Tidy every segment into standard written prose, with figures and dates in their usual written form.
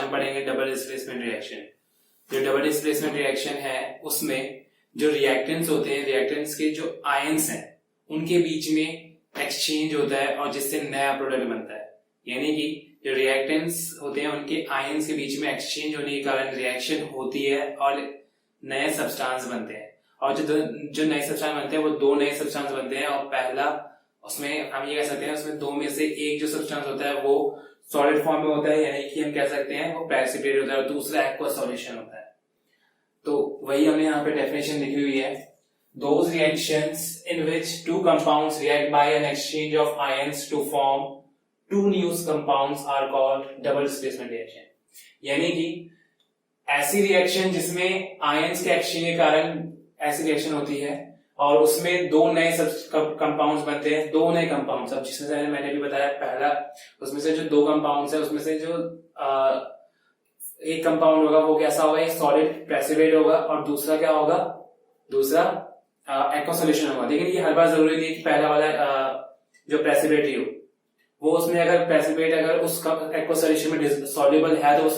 आज हम पढ़ेंगे डबल डिस्प्लेसमेंट रिएक्शन। जो डबल डिस्प्लेसमेंट रिएक्शन है उसमें जो रिएक्टेंट्स होते हैं, रिएक्टेंट्स के जो आयंस हैं उनके बीच में एक्सचेंज होता है और जिससे नया प्रोडक्ट बनता है। यानी कि जो रिएक्टेंट्स होते हैं उनके आयंस के बीच में एक्सचेंज होने के कारण रिएक्शन होती है और नए सब्सटेंस बनते हैं। और जो नए सब्सटेंस बनते हैं वो दो नए सब्सटेंस बनते हैं और पहला उसमें हम ये कह सकते हैं उसमें दो में से एक जो सब्सटेंस होता है वो सॉलिड फॉर्म में होता है, यानी कि हम कह सकते हैं वो प्रेसिपिटेट होता है, और दूसरा एक्वस सॉल्यूशन होता है। तो वही हमने यहाँ पे डेफिनेशन लिखी हुई है, those reactions in which two compounds react by an exchange of ions to form two new compounds are called double displacement reaction। यानी कि ऐसी रिएक्शन जिसमें आयंस के एक्सचेंज के कारण ऐसी रिएक्शन होती है और उसमें दो नए कंपाउंड्स बनते हैं, दो नए कंपाउंड्स। अब जिसमें से मैंने भी बताया पहला, उसमें से जो दो कंपाउंड्स है उसमें से जो एक कंपाउंड होगा वो कैसा होगा, एक सॉलिड प्रेसिपिटेट होगा और दूसरा क्या होगा, दूसरा एक्वा सॉल्यूशन होगा। लेकिन ये हर बार जरूरी नहीं है कि पहला वाला जो प्रेसिपिटेट ही हो, वो उसमें अगर प्रेसिपिटेट अगर उस एक्वा सॉल्यूशन में सॉल्युबल है तो वो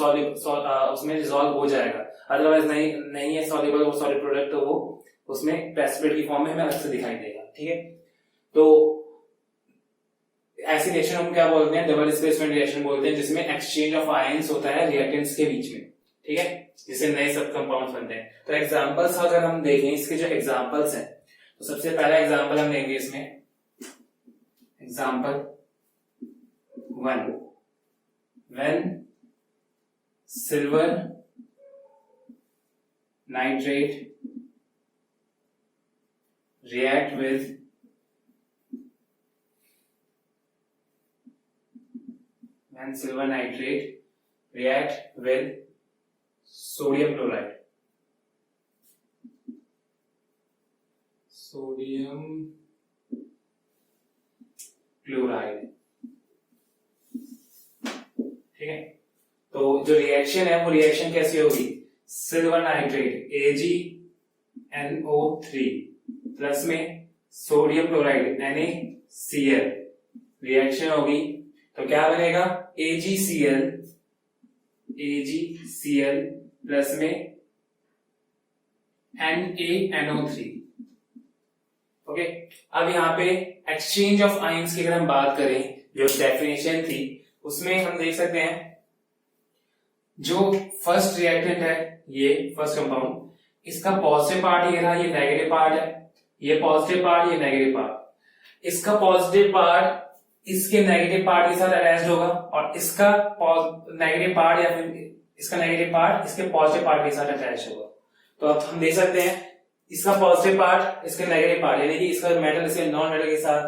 उसमें डिसॉल्व हो जाएगा, अदरवाइज नहीं है सॉल्युबल वो सॉलिड प्रोडक्ट, तो वो उसमें प्रेसिपिटेट की फॉर्म में हमें अलग से दिखाई देगा। ठीक है, तो ऐसी रिएक्शन हम क्या बोलते हैं, डबल डिस्प्लेसमेंट रिएक्शन बोलते हैं, जिसमें एक्सचेंज ऑफ आयंस होता है रिएक्टेंट्स के बीच में। ठीक है, जिससे नए सब कंपाउंड्स बनते हैं। तो एग्जांपल्स अगर हम देखें इसके जो एग्जांपल्स हैं, तो सबसे पहला एग्जांपल हम देंगे इसमें, example 1, when silver nitrate react with sodium chloride, ठीक है। तो जो रिएक्शन है वो रिएक्शन कैसी होगी, सिल्वर नाइट्रेट AgNO3 प्लस में सोडियम क्लोराइड NaCl रिएक्शन होगी, तो क्या बनेगा, AgCl प्लस में NaNO3। ओके, अब यहाँ पे एक्सचेंज ऑफ आयंस की अगर हम बात करें, जो डेफिनेशन थी उसमें हम देख सकते हैं जो फर्स्ट रिएक्टेंट है ये फर्स्ट कंपाउंड, इसका पॉजिटिव पार्ट ये रहा, ये नेगेटिव पार्ट है, ये पॉजिटिव पार्ट ये नेगेटिव पार्ट। इसका पॉजिटिव पार्ट इसके नेगेटिव पार्ट के साथ अटैच्ड होगा और इसका नेगेटिव पार्ट या फिर इसका नेगेटिव पार्ट इसके पॉजिटिव पार्ट के साथ अटैच होगा। तो अब हम देख सकते हैं इसका पॉजिटिव पार्ट इसके नेगेटिव पार्ट, यानी कि इसका मेटल इसके नॉन मेटल के साथ,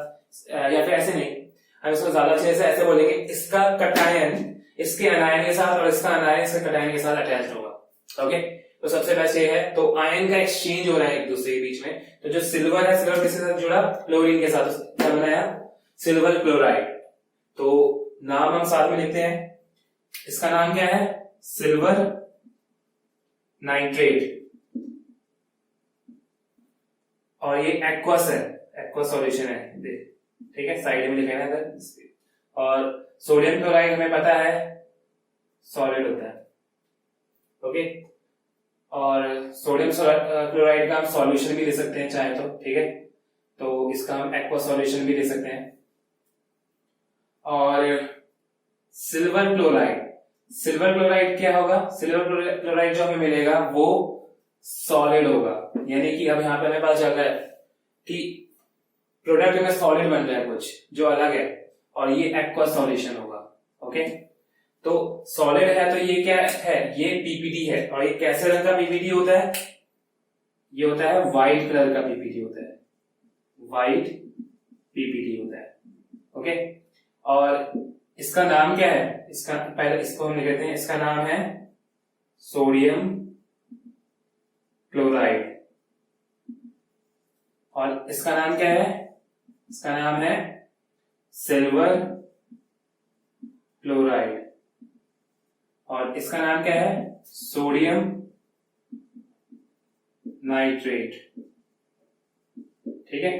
या फिर ऐसे नहीं, हम इसको ज्यादा अच्छे से ऐसे बोलेंगे, इसका कटायन इसके अनायन के साथ और इसका अनायन इसके कटायन के साथ अटैच्ड होगा। ओके, तो सबसे बेस्ट ये है, तो आयन का एक्सचेंज हो रहा है एक दूसरे के बीच में। तो जो सिल्वर है, सिल्वर किसके साथ जुड़ा, क्लोरीन के साथ, क्या बनाया, सिल्वर क्लोराइड। तो नाम हम साथ में लिखते हैं, इसका नाम क्या है, सिल्वर नाइट्रेट, और ये एक्वस है, एक्वस सॉल्यूशन है, देख, ठीक है, साइड में लिखा है इधर। और सोडियम क्लोराइड हमें पता है सॉलिड होता है। ओके, और सोडियम क्लोराइड का हम सॉल्यूशन भी ले सकते हैं चाहे तो, ठीक है, तो इसका हम एक्वा सॉल्यूशन भी ले सकते हैं। और सिल्वर क्लोराइड क्या होगा, सिल्वर क्लोराइड जो हमें मिलेगा वो सॉलिड होगा, यानी कि अब यहाँ पे हमें पता चल रहा है कि प्रोडक्ट में सॉलिड बन रहा है कुछ जो अलग है, और ये एक्वा सॉल्यूशन होगा। ओके, तो सॉलिड है तो ये क्या है, ये पीपीटी है, और ये कैसे रंग का पीपीटी होता है, ये होता है व्हाइट कलर का पीपीटी होता है, व्हाइट पीपीटी होता है। ओके, और इसका नाम क्या है, इसका पहले इसको हम लिखते हैं, इसका नाम है सोडियम क्लोराइड, और इसका नाम क्या है, इसका नाम है सिल्वर क्लोराइड, और इसका नाम क्या है, सोडियम नाइट्रेट। ठीक है,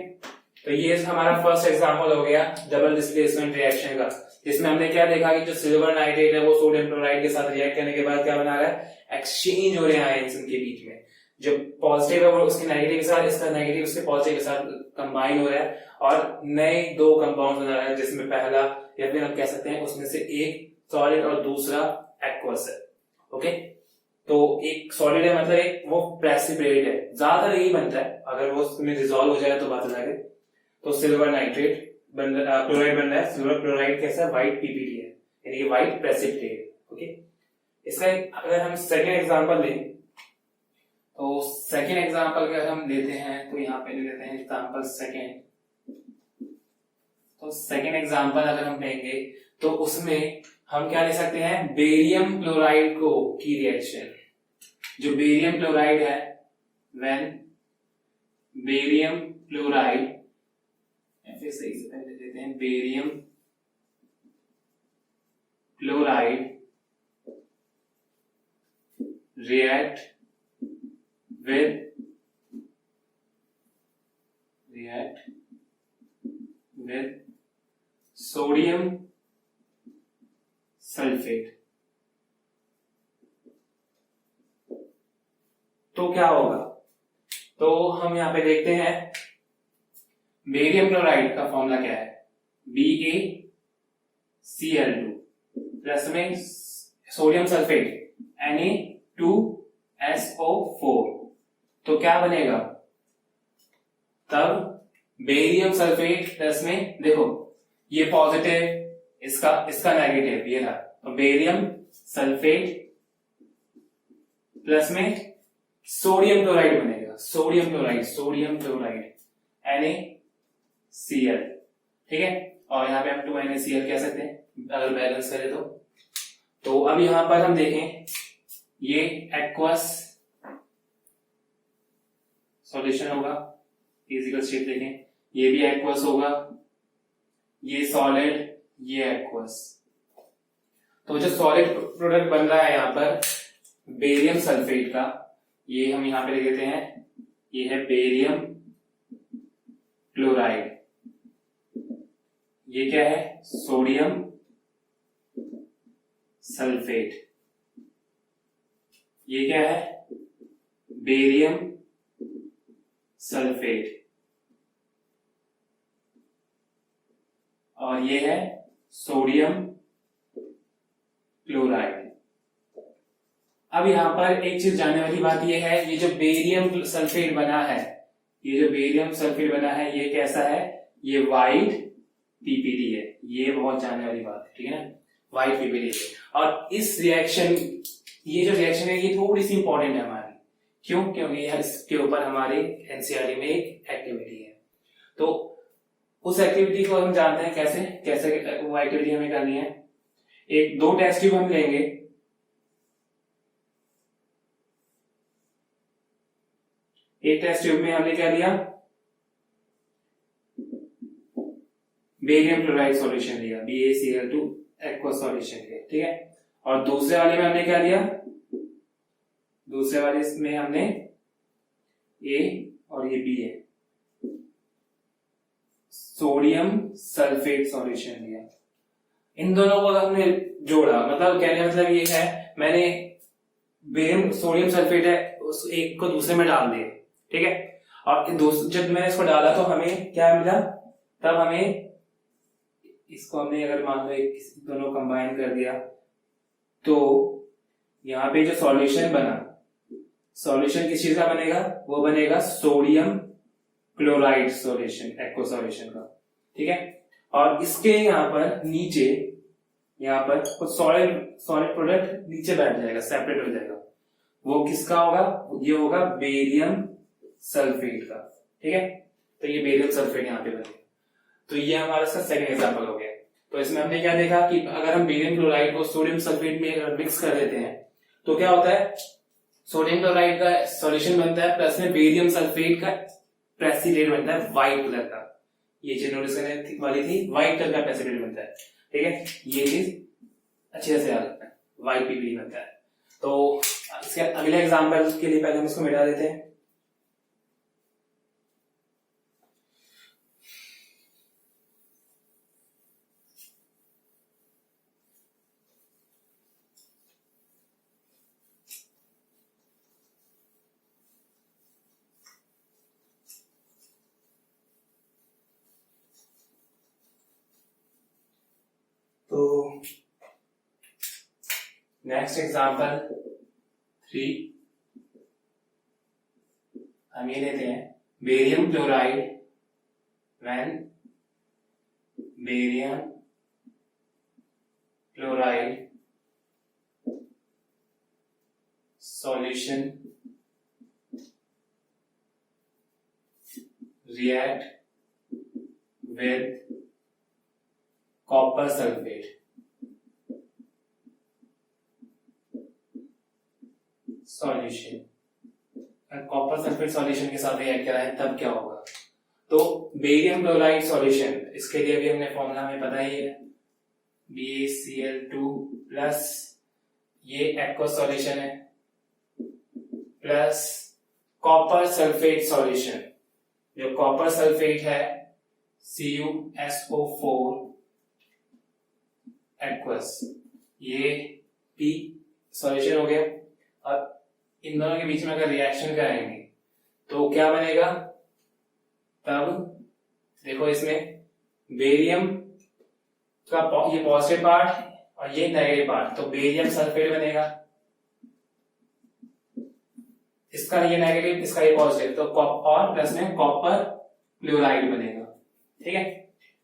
तो ये हमारा फर्स्ट एग्जांपल हो गया डबल डिस्प्लेसमेंट रिएक्शन का, जिसमें हमने क्या देखा कि जो सिल्वर नाइट्रेट है वो सोडियम क्लोराइड के साथ रिएक्ट करने के बाद क्या बना रहा है, एक्सचेंज हो रहे हैं आयंस उनके बीच में, जो पॉजिटिव है वो उसके नेगेटिव के साथ, इसका नेगेटिव उसके पॉजिटिव के साथ कंबाइन हो रहा है और नए दो कंपाउंड बना रहा है, जिसमें पहला या फिर हम कह सकते हैं उसमें से एक सॉलिड और दूसरा एक्वस है। ओके, तो एक सॉलिड है मतलब एक वो प्रेसिपिटेट है, ज्यादातर यही बनता है, अगर वो उसमें डिसॉल्व हो जाए तो बात अलग है। तो सिल्वर नाइट्रेट क्लोराइड बन रहा है, सिल्वर क्लोराइड कैसा, व्हाइट पीपीटी है, यानी कि व्हाइट प्रेसिपिटेट। ओके, इसका अगर हम सेकेंड एग्जांपल लें तो सेकेंड एग्जांपल अगर हम लेते हैं तो यहाँ पे ले लेते हैं एग्जांपल सेकेंड। तो सेकेंड एग्जांपल अगर हम लेंगे तो उसमें हम क्या ले सकते हैं, बेरियम क्लोराइड को की रिएक्शन, जो बेरियम क्लोराइड है, व्हेन बेरियम क्लोराइड, फिर सही से पहले देते हैं, barium chloride react with sodium sulphate, तो क्या होगा, तो हम यहां पे देखते हैं बेरियम क्लोराइड का फॉर्मूला क्या है, BaCl2 प्लस में सोडियम सल्फेट Na2SO4, तो क्या बनेगा, तब बेरियम सल्फेट प्लस में, देखो ये पॉजिटिव, इसका नेगेटिव, ये था, तो बेरियम सल्फेट प्लस में सोडियम क्लोराइड बनेगा, सोडियम क्लोराइड NaCl, ठीक है, और यहाँ पे हम 2NaCl कह सकते हैं अगर बैलेंस करें तो अब यहां पर हम देखें, ये एक्वस सॉल्यूशन होगा, फिजिकल शेप देखें, ये भी एक्वस होगा, ये सॉलिड, ये एक्वस, तो जो सॉलिड प्रोडक्ट बन रहा है यहां पर बेरियम सल्फेट का, ये हम यहां पे लिख देते हैं, ये है बेरियम क्लोराइड, ये क्या है, सोडियम सल्फेट, ये क्या है, बेरियम सल्फेट, और ये है सोडियम क्लोराइड। अब यहां पर एक चीज जानने वाली बात ये है, ये जो बेरियम सल्फेट बना है, ये कैसा है, ये व्हाइट पीपीटी है, ये बहुत जानने वाली बात है, ठीक है ना, व्हाइट पीपीटी है। और इस रिएक्शन, ये जो रिएक्शन है ये थोड़ी सी इंपॉर्टेंट है हमारी, क्यों, क्योंकि इसके ऊपर हमारे एनसीईआरटी में एक एक्टिविटी है, तो उस एक्टिविटी को हम जानते हैं कैसे वो एक्टिविटी हमें करनी है। एक दो टेस्ट ट्यूब हम लेंगे, एक टेस्ट ट्यूब में हमने क्या लिया, बेरियम क्लोराइड सॉल्यूशन लिया, BaCl2 एक्वस सॉल्यूशन लिया, ठीक है, और दूसरे वाले में हमने क्या लिया, दूसरे वाले में हमने A और ये B है, सोडियम सल्फेट सॉल्यूशन लिया। इन दोनों को हमने जोड़ा, मतलब कहने का मतलब ये है, मैंने बेरियम सोडियम सल्फेट है उस एक को दूसरे में डाल दिया, ठीक है, और जब मैंने इसको डाला तो हमें क्या मिला, तब हमें इसको हमने अगर मान लो दोनों कंबाइन कर दिया तो यहाँ पे जो सॉल्यूशन बना, सॉल्यूशन किस चीज का बनेगा, वो बनेगा sodium chloride solution, aqua solution का, ठीक है, और इसके यहाँ पर नीचे, यहाँ पर कुछ सॉलिड प्रोडक्ट नीचे बैठ जाएगा, सेपरेट हो जाएगा, वो किसका होगा, ये होगा बेरियम सल्फेट का, ठीक है, तो ये बेरियम सल्फेट यहाँ पे बनेगा। तो ये हमारा इसका सेकंड एग्जांपल हो गया। तो इसमें हमने क्या देखा कि अगर हम बेरियम क्लोराइड को सोडियम सल्फेट में अगर मिक्स कर देते हैं तो क्या होता है, सोडियम क्लोराइड का सॉल्यूशन बनता है, प्लस में बेरियम सल्फेट का प्रेसिपिटेट बनता है व्हाइट कलर का, ये चीज नोटिस करने वाली थी, व्हाइट कलर का प्रेसिपिटेट बनता है, ठीक है, ये चीज अच्छे से याद रखना है, व्हाइट पीपीटी बनता है। तो इसके अगले एग्जांपल के लिए पहले हम इसको मिटा देते हैं। नेक्स्ट एग्जांपल 3, हम ये लेते हैं barium chloride when barium chloride solution react with copper sulfate. Solution, copper sulphate solution के साथ रिएक्ट कराएं तब क्या होगा? तो बेरियम क्लोराइड सॉल्यूशन, इसके लिए भी हमने फॉर्मूला हमें पता ही है, BaCl2 प्लस ये एक्वस सॉल्यूशन है प्लस कॉपर सल्फेट सॉल्यूशन, जो कॉपर सल्फेट है CuSO4 एक्वस, ये P सॉल्यूशन हो गया। अब इन दोनों के बीच में अगर रिएक्शन कराएंगे तो क्या बनेगा? तब देखो इसमें बेरियम का ये पॉजिटिव पार्ट और ये नेगेटिव पार्ट, तो बेरियम सल्फेट बनेगा, इसका ये नेगेटिव इसका ये पॉजिटिव, तो और प्लस में कॉपर क्लोराइड बनेगा। ठीक है,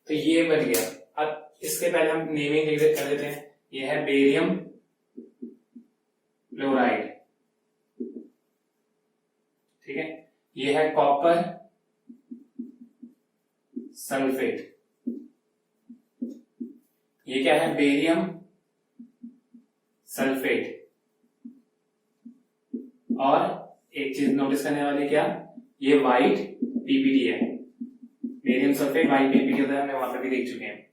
तो ये बन गया। अब इसके पहले हम नेमिंग कर देते हैं, ये है बेरियम क्लोराइड, ठीक है, ये है कॉपर सल्फेट, ये क्या है? Barium sulphate. और एक चीज नोटिस करने वाली, क्या? ये व्हाइट पीपीटी है, बेरियम सल्फेट व्हाइट पीपीटी होता है, हमने वहां पे भी देख चुके हैं।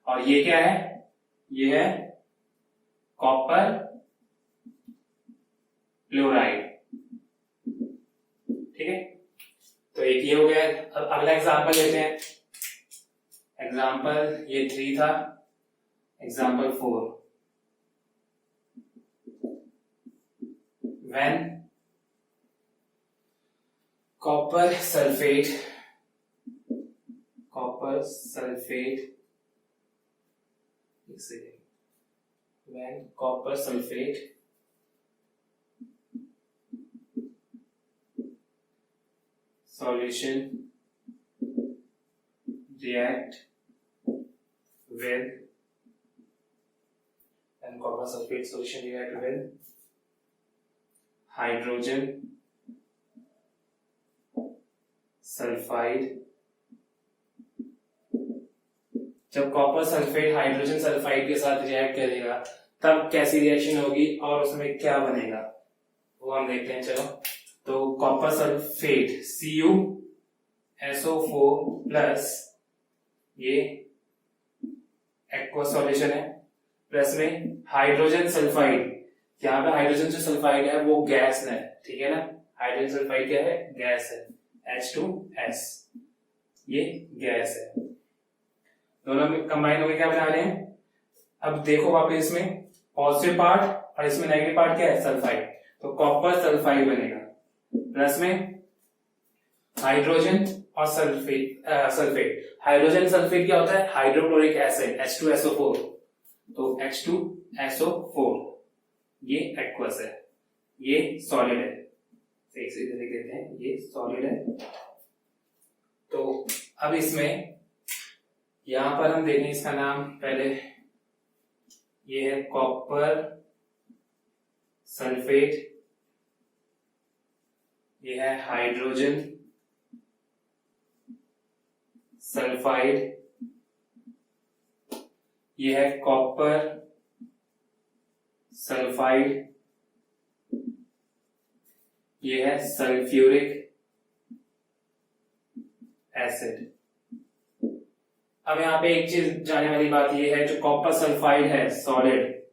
और ये क्या है? ये है कॉपर क्लोराइड। ठीक है, तो एक ये हो गया। अब अगला एग्जांपल लेते हैं, एग्जांपल ये 3 था, example 4, when copper sulphate when copper sulfate solution react with hydrogen sulphide. जब कॉपर सल्फेट हाइड्रोजन सल्फाइड के साथ रिएक्ट करेगा तब कैसी रिएक्शन होगी और उसमें क्या बनेगा वो हम देखते हैं। चलो, तो कॉपर सल्फेट CuSO4 प्लस ये एक्वस सॉल्यूशन है, प्लस में हाइड्रोजन सल्फाइड, यहाँ पे हाइड्रोजन जो सल्फाइड है वो गैस है, ठीक है ना, हाइड्रोजन सल्फाइड क्या है? गैस है, H2S, ये गैस है, दोनों में कंबाइन होकर क्या बना रहे हैं? अब देखो वापस इसमें पॉजिटिव पार्ट और इसमें नेगेटिव पार्ट क्या है? सल्फाइड, तो कॉपर सल्फाइड बनेगा, प्लस में हाइड्रोजन और सल्फेट। हाइड्रोजन सल्फेट क्या होता है? हाइड्रोक्लोरिक एसिड H2SO4, तो H2SO4 ये एक्वस है, ये सॉलिड है, एक से देख लेते हैं, ये सॉलिड है। तो अब इसमें यहां पर हम देखें, इसका नाम पहले, ये है कॉपर सल्फेट, ये है हाइड्रोजन सल्फाइड, ये है कॉपर सल्फाइड, ये है सल्फ्यूरिक एसिड। अब यहाँ पे एक चीज जानने वाली बात ये है, जो कॉपर सल्फाइड है सॉलिड,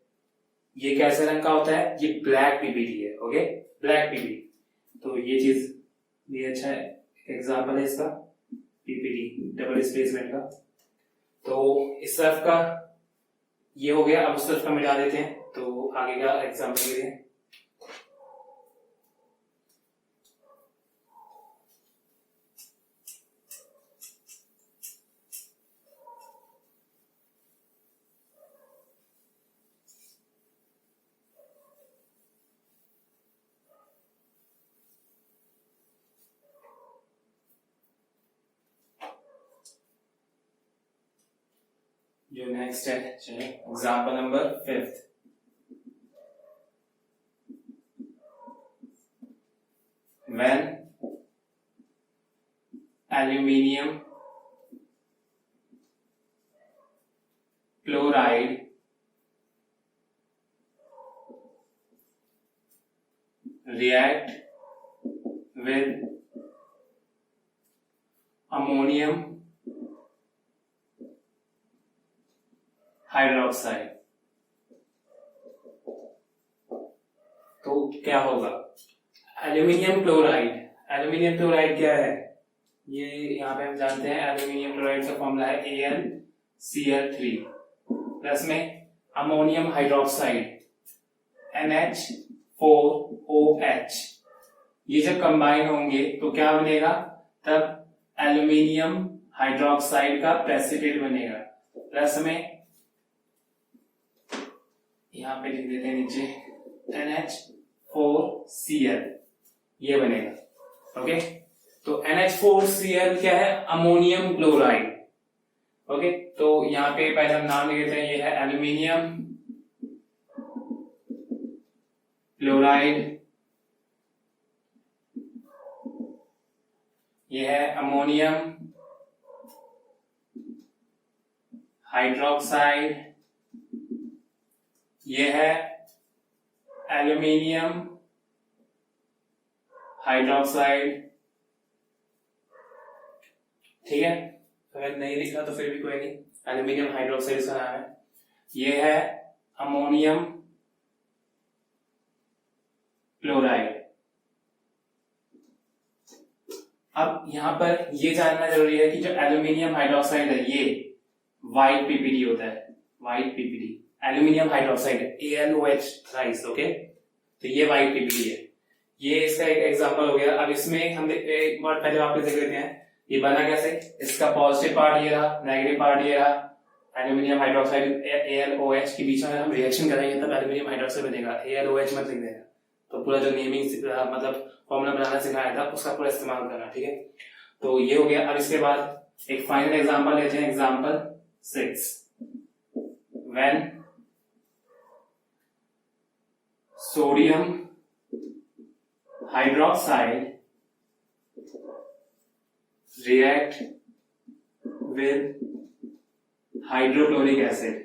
ये कैसे रंग का होता है? ये ब्लैक पीपीटी है, ओके, ब्लैक पीपीटी। तो ये चीज ये अच्छा है, एग्जांपल है इसका, पीपीटी डबल डिस्प्लेसमेंट का। तो इस तरफ का ये हो गया, अब उस तरफ का मिटा देते हैं, तो आगे का एग्जांपल के लिए जो नेक्स्ट है, चलिए example number 5। When aluminium chloride react with ammonium hydroxide, तो क्या होगा? एल्यूमिनियम क्लोराइड क्या है? ये यहाँ पे हम जानते हैं एल्यूमिनियम क्लोराइड का फॉर्मूला है AlCl3 प्लस में अमोनियम हाइड्रोक्साइड NH4OH। ये जब कंबाइन होंगे तो क्या बनेगा? तब एल्यूमिनियम हाइड्रोक्साइड का प्रेसिपिटेट बनेगा। प्लस में यहाँ पे लिख देते हैं नीचे NH4Cl, ये बनेगा। ओके, तो NH4Cl क्या है? Ammonium chloride. ओके, तो यहाँ पे पहले हम नाम लिख देते हैं, ये है एल्यूमिनियम क्लोराइड, ये है अमोनियम हाइड्रोक्साइड, ये है एल्यूमिनियम हाइड्रोक्साइड। ठीक है, अगर नहीं लिखा तो फिर भी कोई नहीं, एल्यूमिनियम हाइड्रोक्साइड इसका नाम है। ये है अमोनियम क्लोराइड। अब यहां पर ये जानना जरूरी है कि जो एल्यूमिनियम हाइड्रोक्साइड है ये वाइट पीपीडी होता है, white PPD aluminium hydroxide AlOH thrice. Okay, तो ये वाइट पीपीडी है, ये इसका एक एग्जांपल हो गया। अब इसमें हम एक बार पहले वापस देख लेते हैं ये बना कैसे। इसका पॉजिटिव पार्ट ये रहा, नेगेटिव पार्ट ये रहा, एल्यूमिनियम हाइड्रोक्साइड AlOH के बीच में हम रिएक्शन करेंगे तब एल्यूमिनियम हाइड्रोक्साइड बनेगा। AlOH मत लिख देना, तो पूरा जो नेमिंग मतलब फॉर्मूला बनाना सिखाया था उसका पूरा इस्तेमाल करना। ठीक है, तो ये हो गया। अब इसके बाद एक फाइनल एग्जांपल लेते हैं, example 6। When sodium hydroxide react with hydrochloric acid.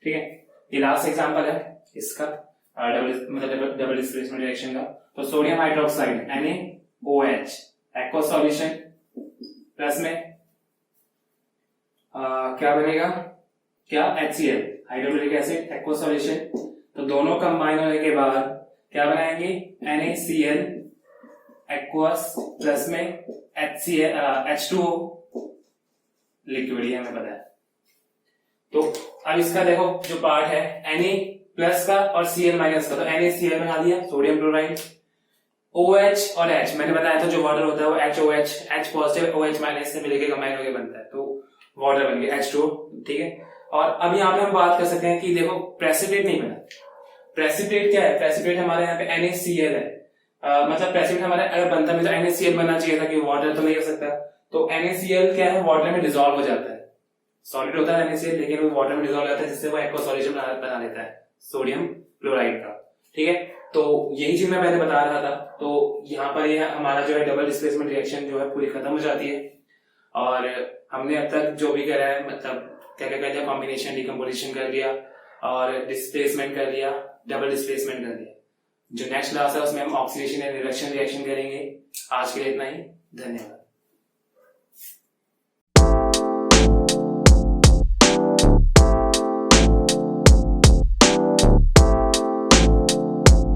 ठीक है, ये लास्ट एग्जांपल है इसका डबल डिस्प्लेसमेंट रिएक्शन का। तो sodium hydroxide NaOH aqueous solution plus में क्या बनेगा? क्या? HCl hydrochloric acid aqueous solution. तो दोनों कंबाइन होने के बाद क्या बनाएंगे? NaCl एक्वस प्लस में H2O लिक्विड, ये हमें पता है। तो अब इसका देखो जो पार्ट है Na प्लस का और Cl माइनस का, तो NaCl बना दिया सोडियम क्लोराइड। OH और H मैंने बताया था जो वाटर होता है वो HOH, H positive OH minus से मिलकर कंबाइन होकर बनता है, तो वाटर बन गया H2O। ठीक है, और अब यहाँ पे हम बात कर सकते हैं कि देखो प्रेसिपिटेट नहीं बना। प्रेसिपिटेट क्या है? प्रेसिपिटेट हमारे यहाँ पे NaCl है, मतलब प्रेसिपिटेट हमारा अगर बनता है तो NaCl बनना चाहिए था, कि वाटर तो नहीं हो सकता। तो NaCl क्या है? वाटर में डिसॉल्व हो जाता है, सॉलिड होता है NaCl लेकिन वो वाटर में डिसॉल्व हो जाता है, जिससे वो एक्वा सॉल्यूशन बना देता है सोडियम क्लोराइड का। ठीक है, तो यही चीज मैं पहले बता रहा था। तो यहाँ पर ये हमारा जो है डबल डिस्प्लेसमेंट रिएक्शन जो है पूरी खत्म हो जाती है, और हमने अब तक जो भी करा है मतलब क्या क्या कर लिया, कॉम्बिनेशन डिकम्पोजिशन कर लिया और डिस्प्लेसमेंट कर लिया, डबल डिस्प्लेसमेंट कर लिया। जो नेक्स्ट क्लास है उसमें हम ऑक्सीडेशन एंड रिडक्शन रिएक्शन करेंगे। आज के लिए इतना ही, धन्यवाद।